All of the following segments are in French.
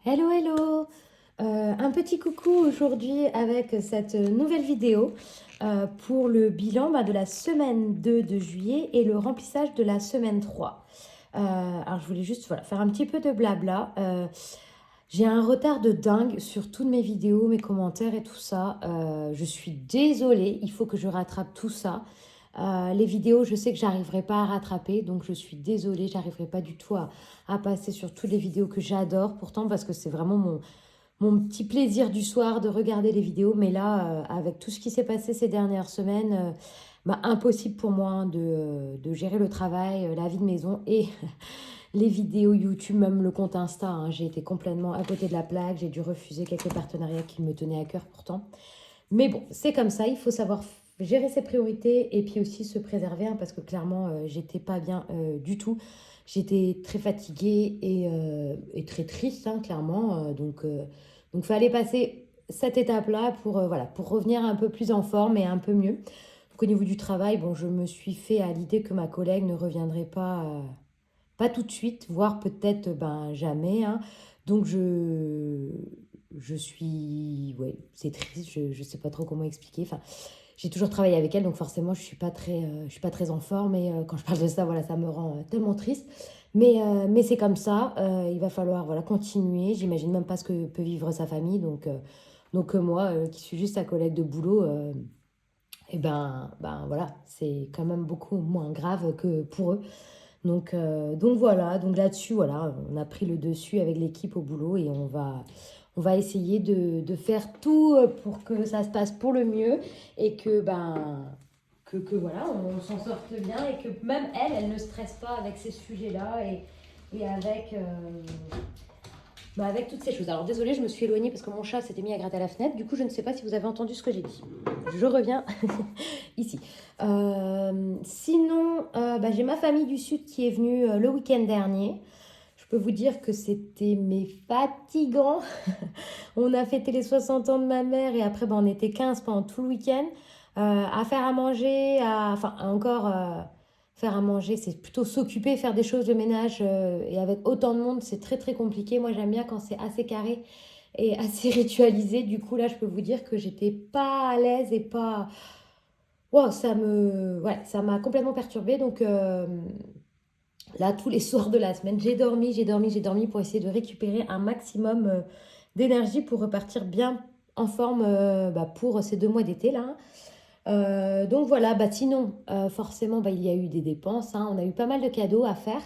Hello, hello! Un petit coucou aujourd'hui avec cette nouvelle vidéo pour le bilan de la semaine 2 de juillet et le remplissage de la semaine 3. Alors je voulais juste faire un petit peu de blabla. J'ai un retard de dingue sur toutes mes vidéos, mes commentaires et tout ça. Je suis désolée, il faut que je rattrape tout ça. Les vidéos, je sais que j'arriverai pas à rattraper, donc je suis désolée, j'arriverai pas du tout à passer sur toutes les vidéos que j'adore, pourtant parce que c'est vraiment mon petit plaisir du soir de regarder les vidéos. Mais là, avec tout ce qui s'est passé ces dernières semaines, impossible pour moi hein, de gérer le travail, la vie de maison et les vidéos YouTube, même le compte Insta. Hein. J'ai été complètement à côté de la plaque, j'ai dû refuser quelques partenariats qui me tenaient à cœur pourtant. Mais bon, c'est comme ça, il faut savoir gérer ses priorités et puis aussi se préserver hein, parce que clairement, j'étais pas bien du tout. J'étais très fatiguée et très triste, hein, clairement. Donc, fallait passer cette étape-là pour revenir un peu plus en forme et un peu mieux. Donc, au niveau du travail, bon, je me suis fait à l'idée que ma collègue ne reviendrait pas tout de suite, voire peut-être jamais. Hein. Donc, je suis... Ouais, c'est triste, je ne sais pas trop comment expliquer. Enfin, j'ai toujours travaillé avec elle, donc forcément, je suis pas très en forme. Et quand je parle de ça, voilà, ça me rend tellement triste. Mais c'est comme ça, il va falloir voilà, continuer. J'imagine même pas ce que peut vivre sa famille. Donc moi, qui suis juste sa collègue de boulot, voilà, c'est quand même beaucoup moins grave que pour eux. Donc voilà, donc là-dessus, voilà, on a pris le dessus avec l'équipe au boulot et on va essayer de faire tout pour que ça se passe pour le mieux et que voilà, on s'en sorte bien et que même elle ne stresse pas avec ces sujets-là et avec toutes ces choses. Alors désolée, je me suis éloignée parce que mon chat s'était mis à gratter à la fenêtre. Du coup, je ne sais pas si vous avez entendu ce que j'ai dit. Je reviens ici. Sinon, j'ai ma famille du Sud qui est venue le week-end dernier. Je peux vous dire que c'était mais fatigant. On a fêté les 60 ans de ma mère et après on était 15 pendant tout le week-end. À faire à manger, enfin encore faire à manger, c'est plutôt s'occuper, faire des choses de ménage et avec autant de monde, c'est très très compliqué. Moi j'aime bien quand c'est assez carré et assez ritualisé. Du coup là je peux vous dire que j'étais pas à l'aise et pas... Wow, ça m'a complètement perturbée. Donc là, tous les soirs de la semaine, j'ai dormi pour essayer de récupérer un maximum d'énergie pour repartir bien en forme pour ces 2 mois d'été là. Donc voilà, sinon, forcément, il y a eu des dépenses. Hein. On a eu pas mal de cadeaux à faire.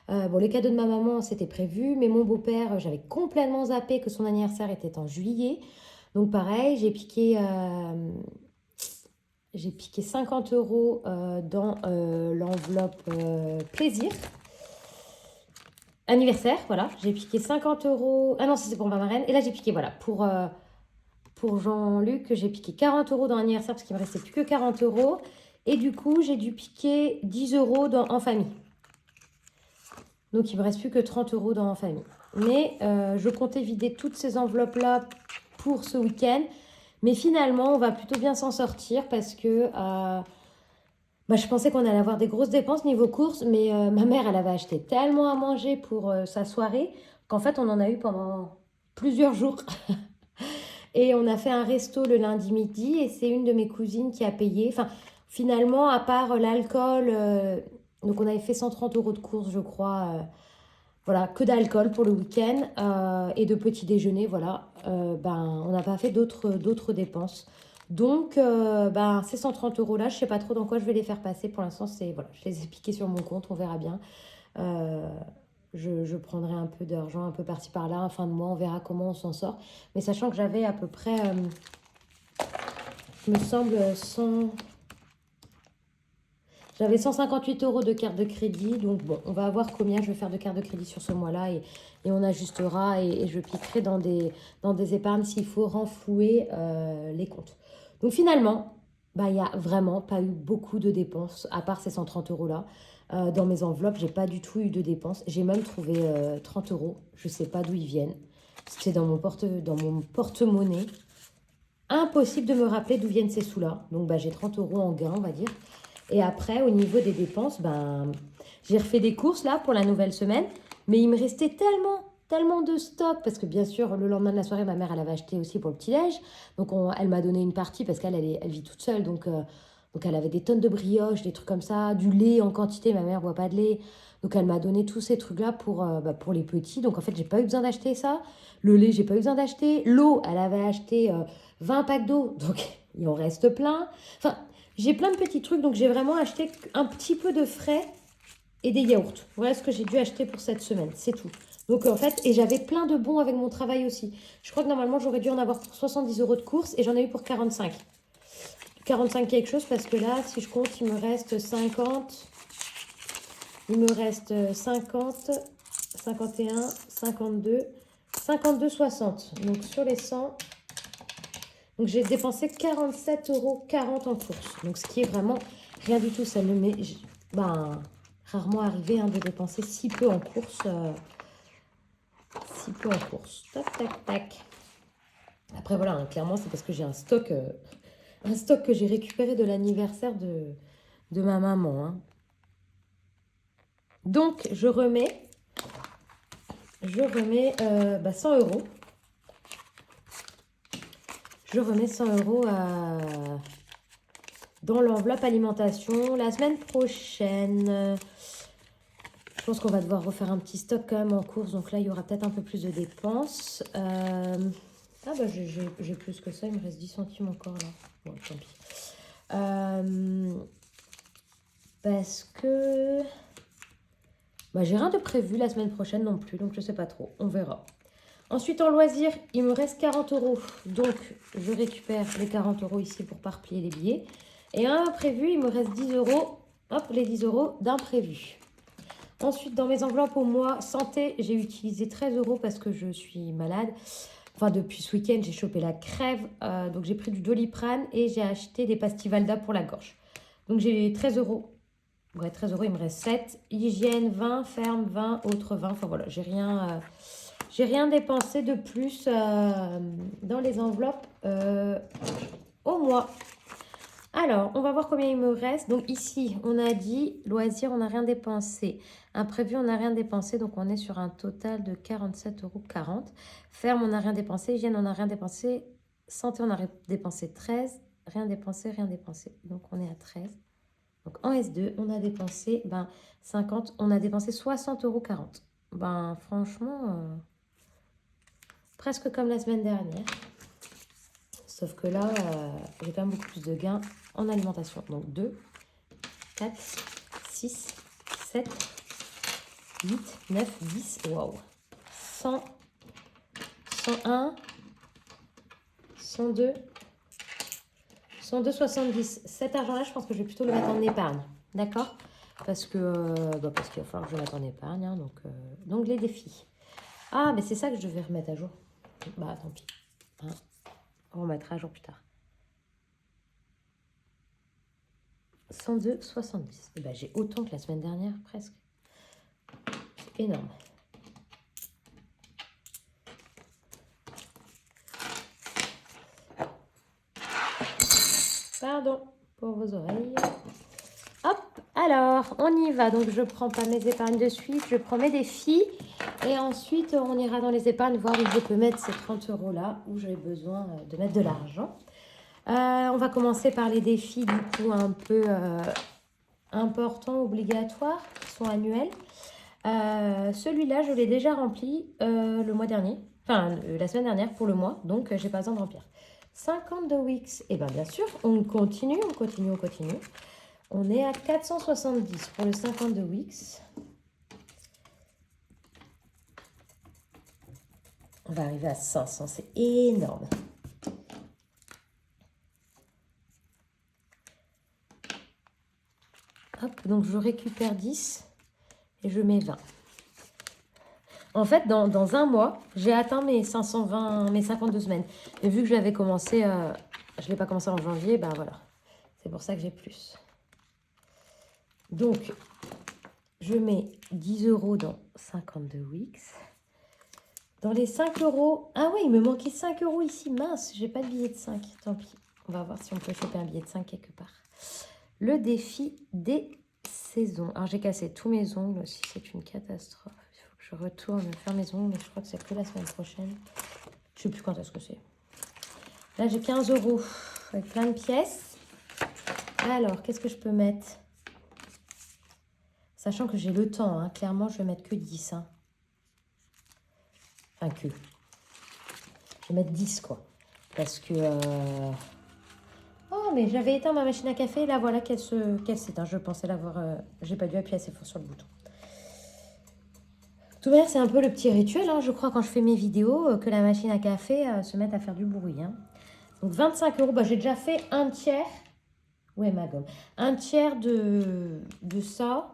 Bon, les cadeaux de ma maman, c'était prévu, mais mon beau-père, j'avais complètement zappé que son anniversaire était en juillet. Donc pareil, j'ai piqué 50 euros dans l'enveloppe plaisir. Anniversaire, voilà. J'ai piqué 50 euros. Ah non, ça, c'est pour ma marraine. Et là, j'ai piqué, voilà, pour Jean-Luc, j'ai piqué 40 euros dans l'anniversaire parce qu'il me restait plus que 40 euros. Et du coup, j'ai dû piquer 10 euros en famille. Donc, il me reste plus que 30 euros dans en famille. Mais je comptais vider toutes ces enveloppes-là pour ce week-end. Mais finalement, on va plutôt bien s'en sortir parce que je pensais qu'on allait avoir des grosses dépenses niveau courses. Mais ma mère, elle avait acheté tellement à manger pour sa soirée qu'en fait, on en a eu pendant plusieurs jours. Et on a fait un resto le lundi midi et c'est une de mes cousines qui a payé. Enfin, finalement, à part l'alcool, donc on avait fait 130 euros de courses, je crois. Voilà, que d'alcool pour le week-end et de petit déjeuner, voilà. On n'a pas fait d'autres dépenses. Donc, ces 130 euros là, je sais pas trop dans quoi je vais les faire passer. Pour l'instant, voilà, je les ai piqués sur mon compte, on verra bien. Euh, je prendrai un peu d'argent, un peu par-ci par-là, en fin de mois, on verra comment on s'en sort. Mais sachant que j'avais à peu près, il me semble, j'avais 158 euros de carte de crédit. Donc bon, on va voir combien je vais faire de carte de crédit sur ce mois-là et on ajustera et je piquerai dans des épargnes s'il faut renflouer les comptes. Donc finalement, il n'y a vraiment pas eu beaucoup de dépenses, à part ces 130 euros-là. Dans mes enveloppes, j'ai pas du tout eu de dépenses. J'ai même trouvé 30 euros. Je sais pas d'où ils viennent. C'est dans mon porte-monnaie. Impossible de me rappeler d'où viennent ces sous-là. Donc j'ai 30 euros en gain, on va dire. Et après, au niveau des dépenses, j'ai refait des courses là pour la nouvelle semaine. Mais il me restait tellement. tellement de stock, parce que bien sûr, le lendemain de la soirée, ma mère, elle avait acheté aussi pour le petit-déj. Donc, elle m'a donné une partie parce elle vit toute seule. Donc, elle avait des tonnes de brioches, des trucs comme ça, du lait en quantité. Ma mère boit pas de lait. Donc, elle m'a donné tous ces trucs-là pour les petits. Donc, en fait, j'ai pas eu besoin d'acheter ça. Le lait, j'ai pas eu besoin d'acheter. L'eau, elle avait acheté 20 packs d'eau. Donc, il en reste plein. Enfin, j'ai plein de petits trucs. Donc, j'ai vraiment acheté un petit peu de frais et des yaourts. Voilà ce que j'ai dû acheter pour cette semaine. C'est tout. Donc, en fait, et j'avais plein de bons avec mon travail aussi. Je crois que normalement, j'aurais dû en avoir pour 70 € de course et j'en ai eu pour 45. 45 quelque chose parce que là, si je compte, il me reste 50. Il me reste 50, 51, 52, 52, 60. Donc, sur les 100, donc j'ai dépensé 47,40 € en course. Donc, ce qui est vraiment rien du tout. Ça ne m'est rarement arrivé de dépenser si peu en course. Si peu en course. Tac, tac, tac. Après, voilà, clairement, c'est parce que j'ai un stock que j'ai récupéré de l'anniversaire de ma maman. Hein. Donc, je remets 100 €. Je remets 100 € dans l'enveloppe alimentation. La semaine prochaine, je pense qu'on va devoir refaire un petit stock quand même en course. Donc là, il y aura peut-être un peu plus de dépenses. J'ai plus que ça. Il me reste 10 centimes encore là. Bon, tant pis. Parce que j'ai rien de prévu la semaine prochaine non plus. Donc je sais pas trop. On verra. Ensuite, en loisir, il me reste 40 €. Donc, je récupère les 40 € ici pour pas replier les billets. Et un imprévu, il me reste 10 €. Hop, les 10 € d'imprévu. Ensuite, dans mes enveloppes au mois santé, j'ai utilisé 13 € parce que je suis malade. Enfin, depuis ce week-end, j'ai chopé la crève. Donc, j'ai pris du Doliprane et j'ai acheté des pastilles Valda pour la gorge. Donc, j'ai 13 €. Ouais, 13 €, il me reste 7. Hygiène, 20. Ferme, 20. Autre, 20. Enfin, voilà, j'ai rien dépensé de plus dans les enveloppes au mois. Alors, on va voir combien il me reste. Donc ici, on a dit loisirs, on n'a rien dépensé. Imprévu, on n'a rien dépensé. Donc on est sur un total de 47,40 €. Ferme, on n'a rien dépensé. Hygiène, on n'a rien dépensé. Santé, on a dépensé 13. Rien dépensé, rien dépensé. Donc on est à 13. Donc en S2, on a dépensé 50. On a dépensé 60,40 €. Franchement... presque comme la semaine dernière. Sauf que là, j'ai quand même beaucoup plus de gains en alimentation. Donc 2, 4, 6, 7, 8, 9, 10. Waouh. 100, 101, 102, 102, 70. Cet argent-là, je pense que je vais plutôt le mettre en épargne. D'accord? Parce qu'il va falloir que je le mette en épargne. Hein, donc les défis. Ah, mais c'est ça que je devais remettre à jour. Tant pis. Hein. On remettra à jour plus tard. 102, 70. Et j'ai autant que la semaine dernière, presque. C'est énorme. Pardon pour vos oreilles. Hop, alors, on y va. Donc, je prends pas mes épargnes de suite. Je prends mes défis. Et ensuite, on ira dans les épargnes, voir où je peux mettre ces 30 € là, où j'ai besoin de mettre de l'argent. On va commencer par les défis, du coup, un peu importants, obligatoires, qui sont annuels. Celui-là, je l'ai déjà rempli le mois dernier. Enfin, la semaine dernière pour le mois. Donc, j'ai pas besoin de remplir. 50 de Wix. Et bien sûr, on continue. On est à 470 pour le 50 de Wix. On va arriver à 500, c'est énorme. Hop, donc je récupère 10 et je mets 20. En fait, dans un mois, j'ai atteint mes 520, mes 52 semaines. Et vu que je l'avais commencé, je ne l'ai pas commencé en janvier, voilà. C'est pour ça que j'ai plus. Donc, je mets 10 € dans 52 Wix. Dans les 5 €... Ah oui, il me manquait 5 € ici. Mince, j'ai pas de billet de 5. Tant pis. On va voir si on peut choper un billet de 5 quelque part. Le défi des saisons. Alors, j'ai cassé tous mes ongles aussi. C'est une catastrophe. Il faut que je retourne faire mes ongles, mais je crois que c'est que la semaine prochaine. Je sais plus quand est-ce que c'est. Là, j'ai 15 € avec plein de pièces. Alors, qu'est-ce que je peux mettre? Sachant que j'ai le temps, hein. Clairement, je vais mettre que 10. Hein. Enfin, que. Je vais mettre 10, quoi. Parce que... Oh, mais j'avais éteint ma machine à café. Là, voilà qu'elle s'éteint. Je pensais l'avoir... J'ai pas dû appuyer assez fort sur le bouton. De toute manière, c'est un peu le petit rituel, hein, je crois, quand je fais mes vidéos, que la machine à café se mette à faire du bruit. Hein. Donc, 25 €. Bah, j'ai déjà fait un tiers. Ouais, ma gomme. Un tiers de ça.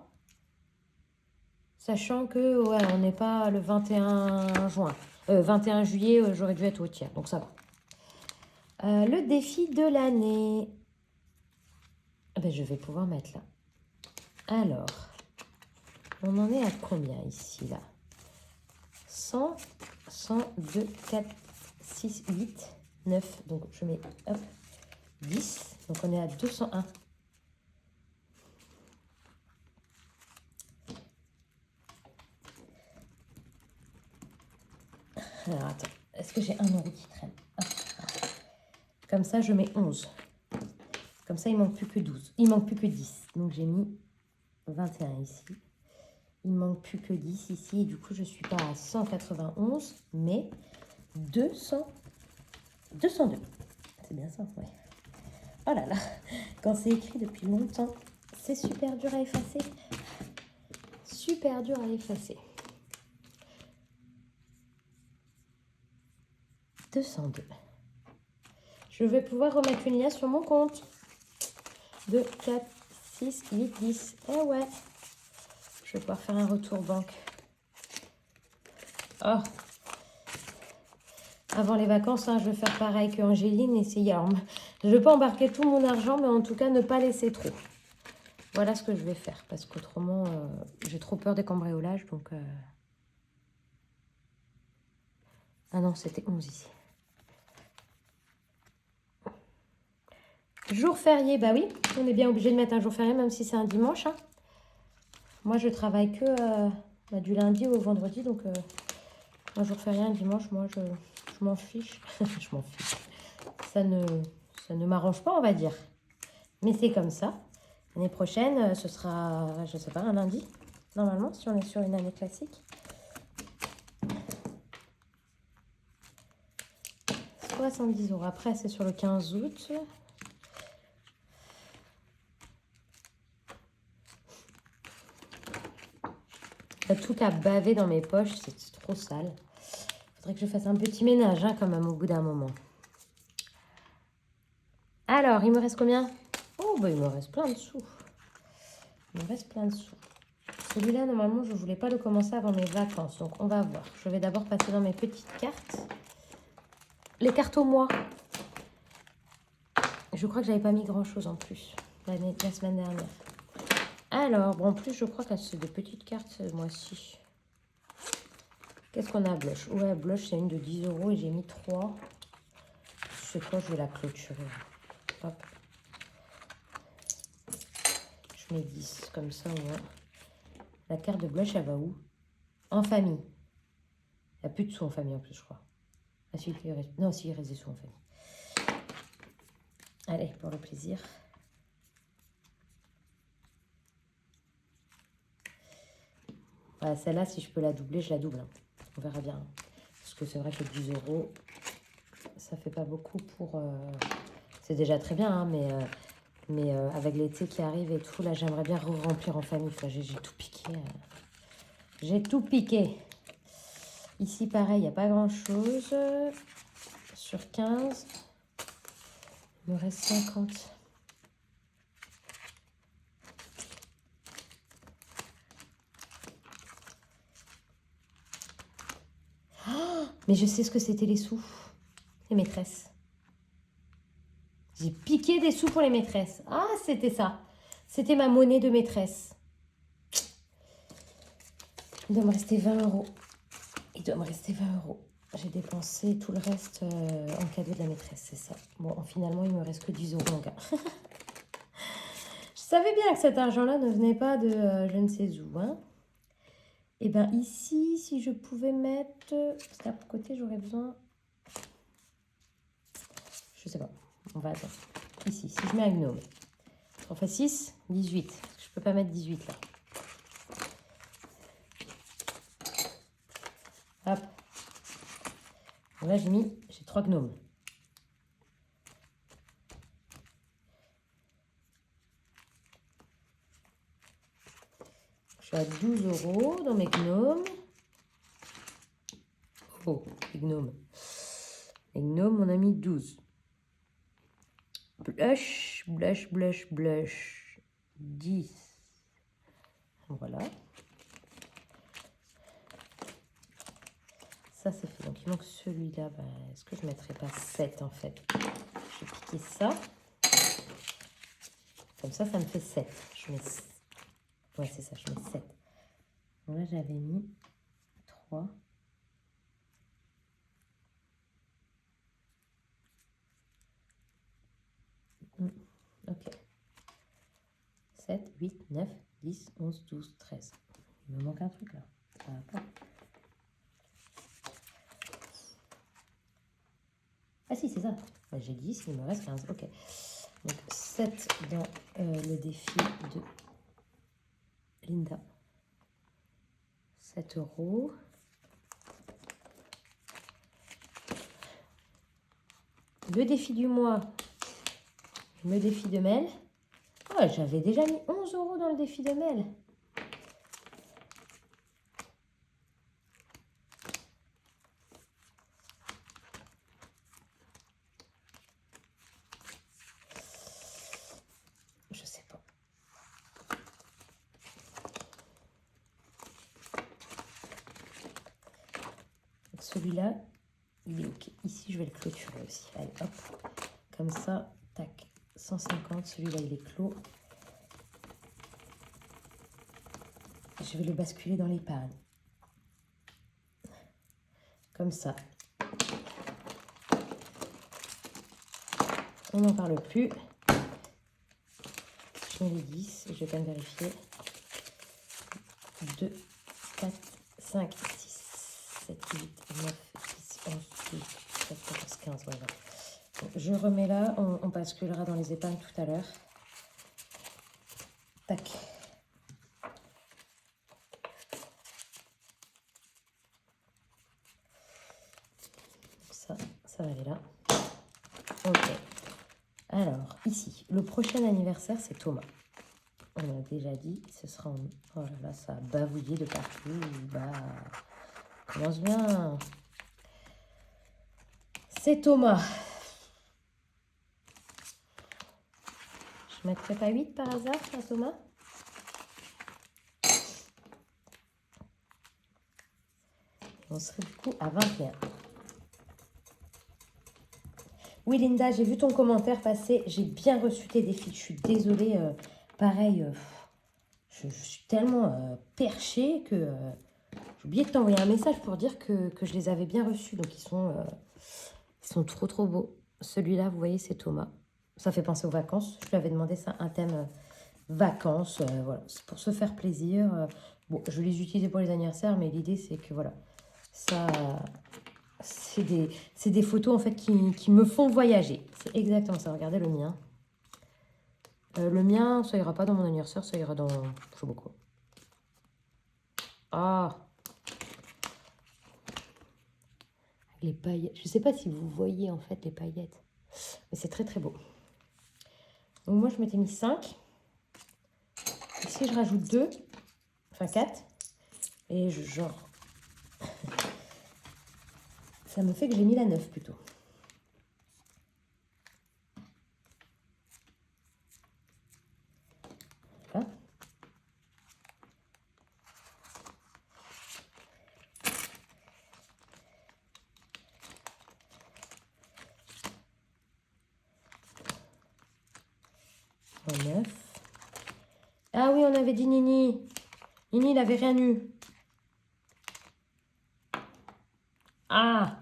Sachant que, ouais, on n'est pas le 21 juin. 21 juillet, j'aurais dû être au tiers. Donc, ça va. Le défi de l'année. Ben, je vais pouvoir mettre là. Alors, on en est à combien ici, là? 100, 102, 4, 6, 8, 9. Donc, je mets, hop, 10. Donc, on est à 201. Alors, attends. Est-ce que j'ai 1 € qui traîne? Hop. Comme ça, je mets 11. Comme ça, il ne manque plus que 12. Il ne manque plus que 10. Donc, j'ai mis 21 ici. Il ne manque plus que 10 ici. Et du coup, je ne suis pas à 191, mais 202. C'est bien ça, oui. Oh là là, quand c'est écrit depuis longtemps, c'est super dur à effacer. Super dur à effacer. 202. Je vais pouvoir remettre une liasse sur mon compte. 2, 4, 6, 8, 10. Eh ouais. Je vais pouvoir faire un retour banque. Oh. Avant les vacances, hein, je vais faire pareil qu'Angéline. Essayer. Alors, je ne vais pas embarquer tout mon argent, mais en tout cas, ne pas laisser trop. Voilà ce que je vais faire. Parce qu'autrement, j'ai trop peur des cambriolages. Donc, ah non, c'était 11 ici. Jour férié, bah oui, on est bien obligé de mettre un jour férié, même si c'est un dimanche. Hein. Moi, je travaille que du lundi au vendredi, donc un jour férié, un dimanche, moi, je m'en fiche. Je m'en fiche. Ça ne m'arrange pas, on va dire. Mais c'est comme ça. L'année prochaine, ce sera, je sais pas, un lundi, normalement, si on est sur une année classique. 70 €. Après, c'est sur le 15 août. Tout a bavé dans mes poches, c'est trop sale. Faudrait que je fasse un petit ménage, hein, quand même, au bout d'un moment. Alors, il me reste combien? Oh, bah, il me reste plein de sous. Il me reste plein de sous. Celui-là, normalement, je ne voulais pas le commencer avant mes vacances. Donc, on va voir. Je vais d'abord passer dans mes petites cartes. Les cartes au mois. Je crois que j'avais pas mis grand-chose en plus la semaine dernière. Alors, bon, en plus, je crois que c'est des petites cartes ce mois-ci. Qu'est-ce qu'on a, blush? Ouais, blush, c'est une de 10 € et j'ai mis 3. Je sais quoi, je vais la clôturer. Hop. Je mets 10, comme ça, ouais. La carte de blush, elle va où? En famille. Il n'y a plus de sous en famille, en plus, je crois. Ah, si, non, si, il reste des sous en famille. Allez, pour le plaisir. Voilà, celle-là, si je peux la doubler, je la double. Hein. On verra bien. Parce que c'est vrai que 10 €, ça fait pas beaucoup pour... C'est déjà très bien, hein, mais avec l'été qui arrive et tout, là, j'aimerais bien remplir en famille. Enfin, j'ai tout piqué. J'ai tout piqué. Ici, pareil, il n'y a pas grand-chose. Sur 15, il me reste 50. Oh, mais je sais ce que c'était les sous. Les maîtresses. J'ai piqué des sous pour les maîtresses. Ah, c'était ça. C'était ma monnaie de maîtresse. Il doit me rester 20 €. Il doit me rester 20 €. J'ai dépensé tout le reste en cadeau de la maîtresse, c'est ça. Bon, finalement, il me reste que 10 € en gars. Je savais bien que cet argent-là ne venait pas de je ne sais où. Hein. Et bien ici, si je pouvais mettre... Parce qu'à côté, j'aurais besoin... Je sais pas. On va attendre. Ici, si je mets un gnome. 3 x 6, 18. Je peux pas mettre 18 là. Hop. Et là, j'ai 3 gnomes. Je suis à 12 € dans mes gnomes. Oh, les gnomes. Les gnomes, on a mis 12. Blush, blush, blush, blush. 10. Voilà. Ça, c'est fait. Donc, il manque celui-là. Bah, est-ce que je ne mettrais pas 7 en fait? Je vais piquer ça. Comme ça me fait 7. Je mets... Ouais, c'est ça, je mets 7. Donc là, j'avais mis 3. Ok. 7, 8, 9, 10, 11, 12, 13. Il me manque un truc là. Ça va pas. Ah si, c'est ça. Ouais, j'ai 10, il me reste 15. Ok. Donc 7 dans le défi de Linda. 7 €. Le défi du mois, je me défie de Mel. Oh, j'avais déjà mis 11 € dans le défi de Mel. Je sais pas. Celui-là, il est ok. Ici, je vais le clôturer aussi. Allez, hop. Comme ça, tac. 150. Celui-là, il est clos. Je vais le basculer dans l'épargne. Comme ça. On n'en parle plus. Je mets les 10. Je vais quand même vérifier. 2, 4, 5, 6, 7, 8, 9, 10, 11, 12, 13, 14, 15. Voilà. Je remets là. On basculera dans les épargnes tout à l'heure. Tac. Ça va aller là. Ok. Alors, ici, le prochain anniversaire, c'est Thomas. On a déjà dit, ce sera en... Oh là là, ça a bavouillé de partout. Bah, commence bien. C'est Thomas. Je ne mettrais pas 8 par hasard à Thomas? On serait du coup à 21. Oui, Linda, j'ai vu ton commentaire passer. J'ai bien reçu tes défis. Je suis désolée. Pareil, je suis tellement perchée que j'ai oublié de t'envoyer un message pour dire que je les avais bien reçus. Donc, ils sont trop, trop beaux. Celui-là, vous voyez, c'est Thomas. Ça fait penser aux vacances. Je lui avais demandé ça, un thème vacances. Voilà, c'est pour se faire plaisir. Bon, je les utilisais pour les anniversaires, mais l'idée, c'est que voilà, ça... C'est des photos en fait qui me font voyager. C'est exactement ça. Regardez le mien. Le mien, ça ira pas dans mon anniversaire, ça ira dans... Je sais pas quoi. Ah, les paillettes. Je sais pas si vous voyez en fait les paillettes. Mais c'est très très beau. Donc moi je m'étais mis 5. Ici je rajoute 2. Enfin 4. Et genre... Ça me fait que j'ai mis la 9 plutôt. Voilà. En 9. Ah oui, on avait dit Nini. Nini, il n'avait rien eu. Ah,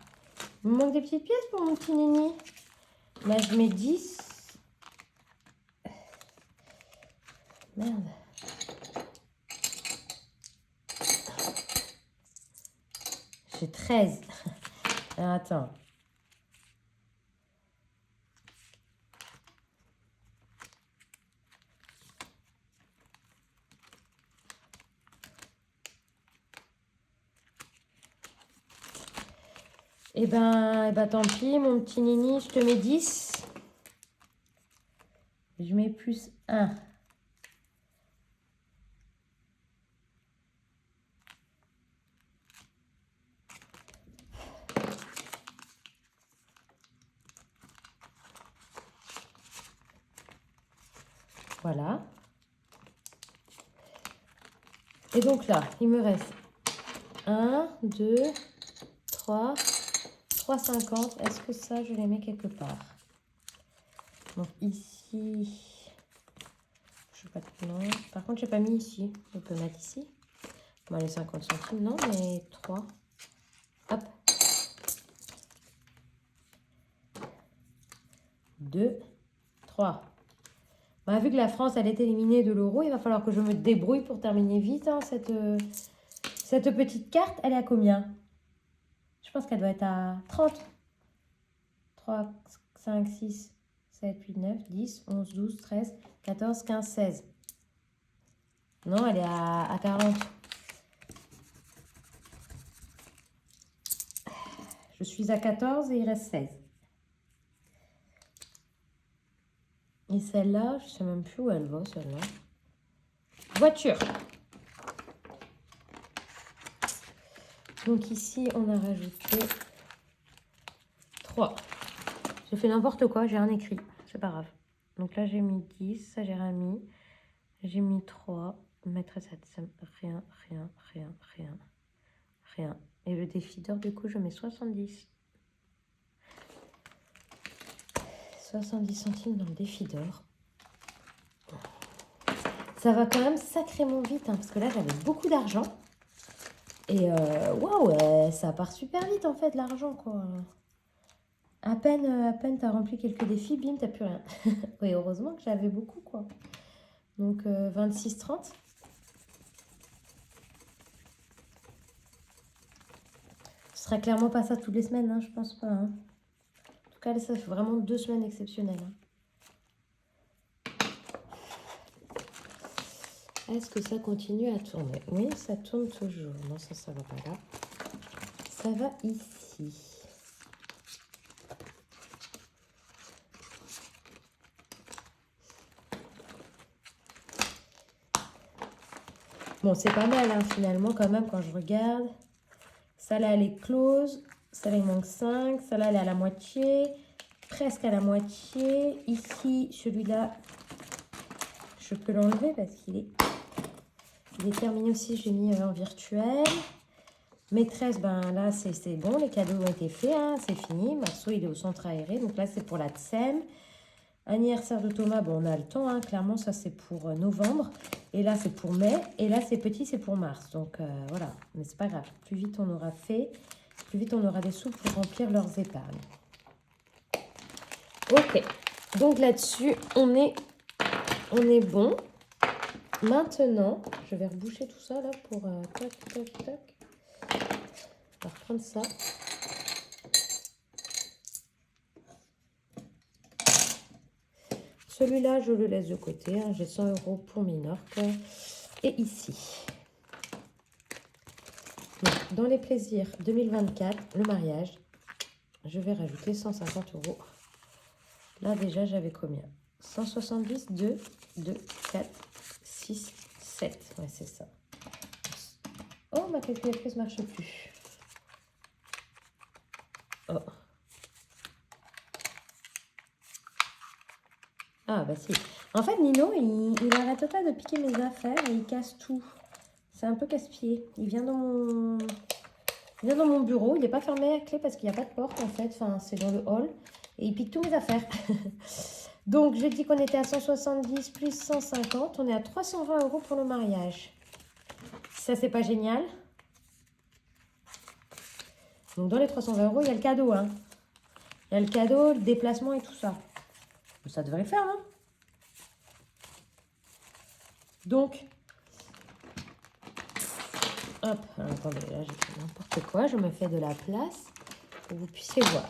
il me manque des petites pièces pour mon petit Nini. Là, je mets 10. Merde. 13. Attends. Eh ben, tant pis, mon petit Nini, je te mets 10. Je mets plus 1. Voilà. Et donc là, il me reste 1, 2, 3, 3,50. Est-ce que ça, je les mets quelque part? Donc ici, je sais pas non. Par contre, j'ai pas mis ici. On peut mettre ici. Bon, les 50 centimes, non, mais 3. Hop. 2, 3. Bah, vu que la France, elle est éliminée de l'euro, il va falloir que je me débrouille pour terminer vite. Hein, cette petite carte, elle est à combien? Je pense qu'elle doit être à 30. 3, 5, 6, 7, 8, 9, 10, 11, 12, 13, 14, 15, 16. Non, elle est à 40. Je suis à 14 et il reste 16. Et celle-là, je ne sais même plus où elle va, celle-là. Voiture. Donc ici, on a rajouté 3. J'ai fait n'importe quoi, j'ai rien écrit. C'est pas grave. Donc là, j'ai mis 10, ça j'ai rien mis. J'ai mis 3. Mettre ça, rien, rien, rien, rien, rien. Et le défi d'or, du coup, je mets 70. 70 centimes dans le défi d'or. Ça va quand même sacrément vite, hein, parce que là, j'avais beaucoup d'argent. Et waouh, ça part super vite, en fait, l'argent, quoi. À peine tu as rempli quelques défis, bim, t'as plus rien. Oui, heureusement que j'avais beaucoup, quoi. Donc, 26,30. Ce sera clairement pas ça toutes les semaines, hein, je pense pas. Hein. En tout cas, là, ça fait vraiment 2 semaines exceptionnelles. Hein. Est-ce que ça continue à tourner? Oui, ça tourne toujours. Non, ça va pas là. Ça va ici. Bon, c'est pas mal, hein, finalement, quand même, quand je regarde. Ça, là, elle est close. Ça, là, il manque 5. Ça, là, elle est à la moitié. Presque à la moitié. Ici, celui-là, je peux l'enlever parce qu'il est... Il est terminé aussi, j'ai mis en virtuel. Maîtresse, ben là, c'est bon. Les cadeaux ont été faits, hein, c'est fini. Marceau, il est au centre aéré. Donc là, c'est pour la TSEM. Anniversaire de Thomas, bon, on a le temps. Hein, clairement, ça, c'est pour novembre. Et là, c'est pour mai. Et là, c'est petit, c'est pour mars. Donc, voilà. Mais c'est pas grave. Plus vite on aura fait, plus vite on aura des sous pour remplir leurs épargnes. Ok. Donc, là-dessus, on est bon. Maintenant, je vais reboucher tout ça là pour tac, tac, tac. On va reprendre ça. Celui-là, je le laisse de côté. Hein. J'ai 100 € pour Minorque. Et ici, donc, dans les plaisirs 2024, le mariage, je vais rajouter 150 €. Là, déjà, j'avais combien? 170, 2, 4, 6, 7. Ouais, c'est ça. Oh, ma calculatrice ne marche plus. Oh. Ah, bah si. En fait, Nino, il n'arrête pas de piquer mes affaires et il casse tout. C'est un peu casse-pied. Il vient dans mon bureau. Il n'est pas fermé à clé parce qu'il n'y a pas de porte, en fait. Enfin, c'est dans le hall. Et il pique tous mes affaires. Donc, j'ai dit qu'on était à 170 plus 150. On est à 320 € pour le mariage. Ça, c'est pas génial. Donc, dans les 320 €, il y a le cadeau. Hein. Il y a le cadeau, le déplacement et tout ça. Ça devrait le faire, hein. Donc, Hop, alors, attendez, là j'ai fait n'importe quoi. Je me fais de la place pour que vous puissiez voir.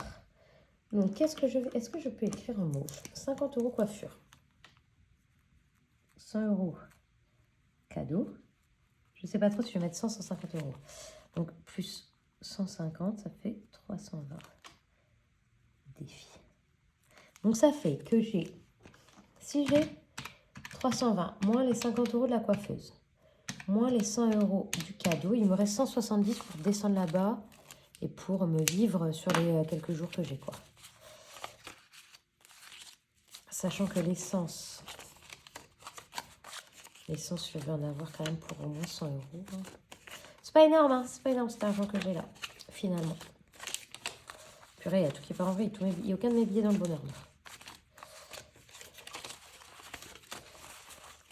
Donc, qu'est-ce que je vais... Est-ce que je peux écrire un mot? 50 € coiffure. 100 € cadeau. Je ne sais pas trop si je vais mettre 100, 150 €. Donc, plus 150, ça fait 320. Défi. Donc, ça fait que j'ai... Si j'ai 320, moins les 50 € de la coiffeuse, moins les 100 € du cadeau, il me reste 170 pour descendre là-bas et pour me vivre sur les quelques jours que j'ai, quoi. Sachant que l'essence, je vais en avoir quand même pour au moins 100 €. Hein. C'est pas énorme, hein, c'est pas énorme cet argent que j'ai là, finalement. Purée, il y a tout qui part en vrille, il n'y a aucun de mes billets dans le bon ordre.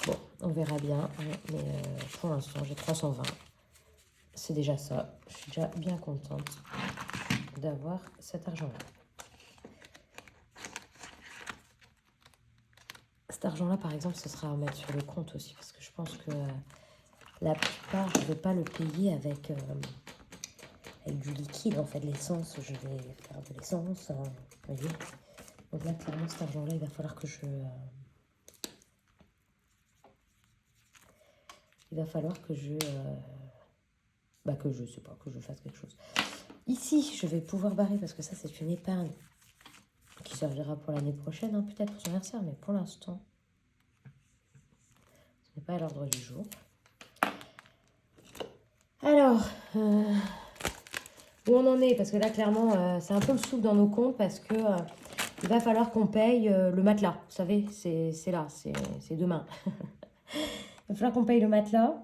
Bon, on verra bien, mais pour l'instant, j'ai 320. C'est déjà ça. Je suis déjà bien contente d'avoir cet argent-là. Cet argent-là, par exemple, ce sera à mettre sur le compte aussi, parce que je pense que la plupart, je ne vais pas le payer avec du liquide, en fait, l'essence. Je vais faire de l'essence, vous voyez. Donc là, clairement, cet argent-là, il va falloir que je... sais pas, que je fasse quelque chose. Ici, je vais pouvoir barrer, parce que ça, c'est une épargne qui servira pour l'année prochaine, hein, peut-être pour son anniversaire, mais pour l'instant, ce n'est pas à l'ordre du jour. Alors, où on en est? Parce que là, clairement, c'est un peu le souffle dans nos comptes, parce que il va falloir qu'on paye le matelas. Vous savez, c'est là, c'est demain. Il va falloir qu'on paye le matelas.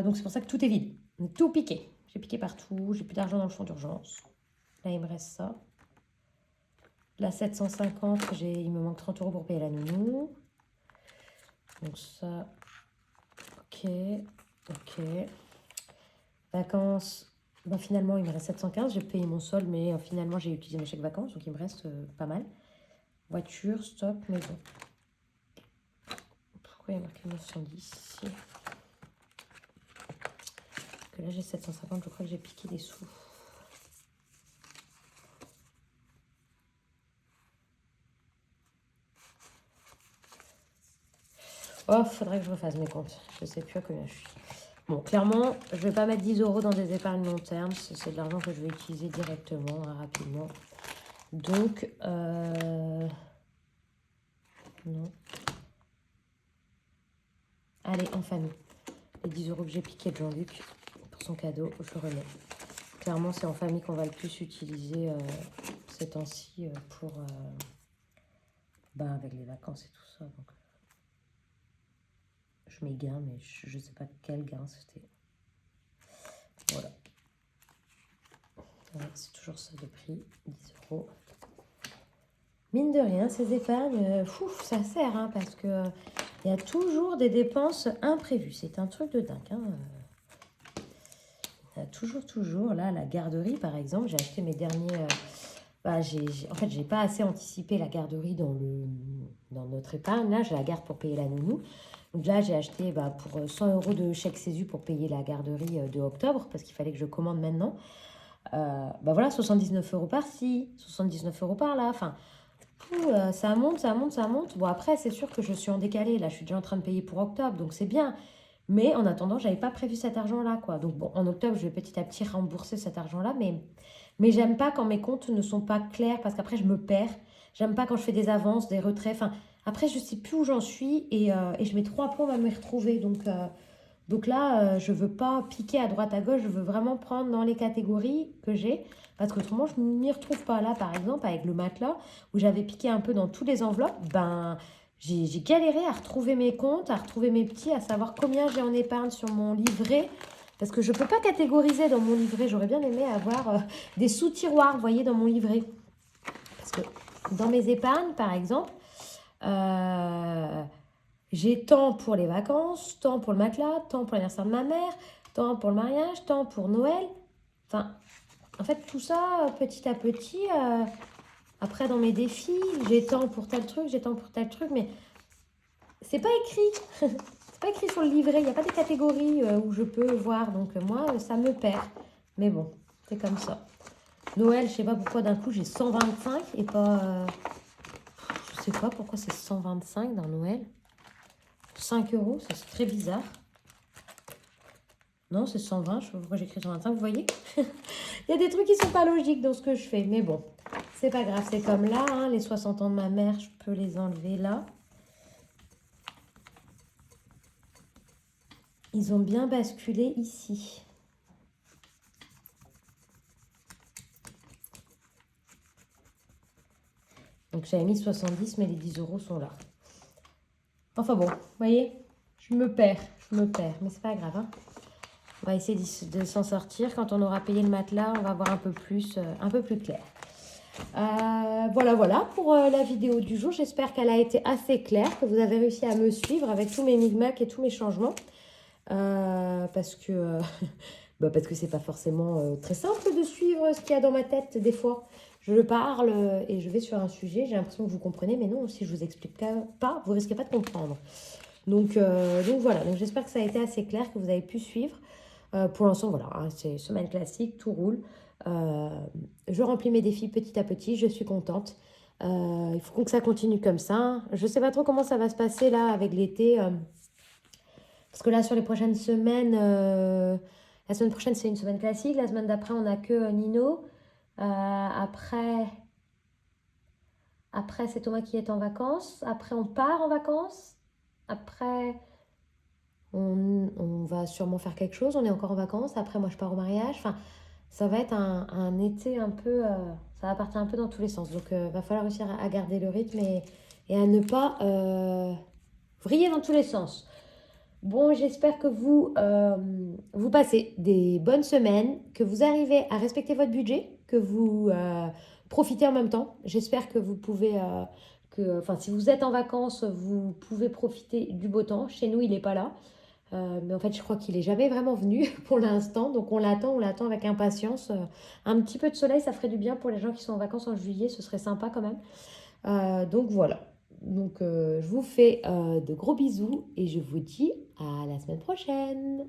Donc, c'est pour ça que tout est vide. Tout piqué. J'ai piqué partout. J'ai plus d'argent dans le fonds d'urgence. Là, il me reste ça. Là, 750, il me manque 30 € pour payer la nounou. Donc ça, ok. Vacances, ben finalement, il me reste 715. J'ai payé mon solde, mais finalement, j'ai utilisé mes chèques vacances, donc il me reste pas mal. Voiture, stop, maison. Pourquoi il y a marqué 910 ici? Parce que là, j'ai 750, je crois que j'ai piqué des sous. Oh, faudrait que je refasse mes comptes. Je sais plus à combien je suis. Bon, clairement, je vais pas mettre 10 € dans des épargnes long terme. C'est de l'argent que je vais utiliser directement, rapidement. Donc, non. Allez, en famille. Les 10 € que j'ai piqués de Jean-Luc pour son cadeau, je remets. Clairement, c'est en famille qu'on va le plus utiliser ces temps-ci pour... avec les vacances et tout ça. Donc, je mets gain, mais je ne sais pas quel gain c'était. Voilà. Ouais, c'est toujours ça de prix, 10 €. Mine de rien, ces épargnes, ça sert, hein, parce que il y a toujours des dépenses imprévues. C'est un truc de dingue. Hein. Il y a toujours. Là, la garderie, par exemple, j'ai acheté mes derniers... en fait, j'ai pas assez anticipé la garderie dans notre épargne. Là, je la garde pour payer la nounou. Donc là, j'ai acheté pour 100 € de chèque CESU pour payer la garderie de octobre, parce qu'il fallait que je commande maintenant. Voilà, 79 € par-ci, 79 € par-là. Enfin, ça monte. Bon, après, c'est sûr que je suis en décalé. Là, je suis déjà en train de payer pour octobre, donc c'est bien. Mais en attendant, j'avais pas prévu cet argent-là, quoi. Donc bon, en octobre, je vais petit à petit rembourser cet argent-là, mais j'aime pas quand mes comptes ne sont pas clairs, parce qu'après, je me perds. J'aime pas quand je fais des avances, des retraits. Enfin, après, je sais plus où j'en suis et je mets 3 plombs à me retrouver. Donc là, je veux pas piquer à droite à gauche, je veux vraiment prendre dans les catégories que j'ai, parce qu'autrement, je ne m'y retrouve pas. Là, par exemple, avec le matelas, où j'avais piqué un peu dans tous les enveloppes, j'ai galéré à retrouver mes comptes, à retrouver mes petits, à savoir combien j'ai en épargne sur mon livret, parce que je ne peux pas catégoriser dans mon livret. J'aurais bien aimé avoir des sous-tiroirs, vous voyez, dans mon livret. Parce que dans mes épargnes, par exemple, j'ai tant pour les vacances, tant pour le matelas, tant pour l'anniversaire de ma mère, tant pour le mariage, tant pour Noël. Enfin, en fait, tout ça, petit à petit, après, dans mes défis, j'ai tant pour tel truc, j'ai tant pour tel truc, mais c'est pas écrit. C'est pas écrit sur le livret, il n'y a pas des catégories où je peux voir. Donc moi, ça me perd. Mais bon, c'est comme ça. Noël, je sais pas pourquoi d'un coup j'ai 125 et pas... je sais pas pourquoi c'est 125 dans Noël. 5 euros, ça c'est très bizarre. Non, c'est 120, je sais pas pourquoi j'écris 125, vous voyez. Il y a des trucs qui sont pas logiques dans ce que je fais, mais bon, c'est pas grave, c'est comme là, hein, les 60 ans de ma mère, je peux les enlever là. Ils ont bien basculé ici. Donc j'avais mis 70, mais les 10 euros sont là. Enfin bon, vous voyez, je me perds, mais c'est pas grave. Hein. On va essayer de s'en sortir. Quand on aura payé le matelas, on va voir un peu plus clair. Voilà pour la vidéo du jour. J'espère qu'elle a été assez claire, que vous avez réussi à me suivre avec tous mes micmacs et tous mes changements. Parce que c'est pas forcément très simple de suivre ce qu'il y a dans ma tête des fois. Je parle et je vais sur un sujet, j'ai l'impression que vous comprenez, mais non, si je vous explique pas, vous risquez pas de comprendre. Donc voilà, donc j'espère que ça a été assez clair, que vous avez pu suivre. Pour l'instant, voilà, hein, c'est semaine classique, tout roule. Je remplis mes défis petit à petit, je suis contente. Il faut que ça continue comme ça. Je sais pas trop comment ça va se passer là avec l'été. Parce que là, sur les prochaines semaines, la semaine prochaine, c'est une semaine classique. La semaine d'après, on n'a que Nino. Après, c'est Thomas qui est en vacances. Après, on part en vacances. Après, on va sûrement faire quelque chose. On est encore en vacances. Après, moi, je pars au mariage. Enfin, ça va être un été un peu... ça va partir un peu dans tous les sens. Donc, il va falloir réussir à garder le rythme et à ne pas vriller dans tous les sens. Bon, j'espère que vous passez des bonnes semaines, que vous arrivez à respecter votre budget, que vous profitez en même temps. J'espère que vous pouvez, si vous êtes en vacances, vous pouvez profiter du beau temps. Chez nous, il n'est pas là. Mais en fait, je crois qu'il n'est jamais vraiment venu pour l'instant. Donc, on l'attend avec impatience. Un petit peu de soleil, ça ferait du bien pour les gens qui sont en vacances en juillet. Ce serait sympa quand même. Donc, voilà. Donc, je vous fais de gros bisous et je vous dis à la semaine prochaine.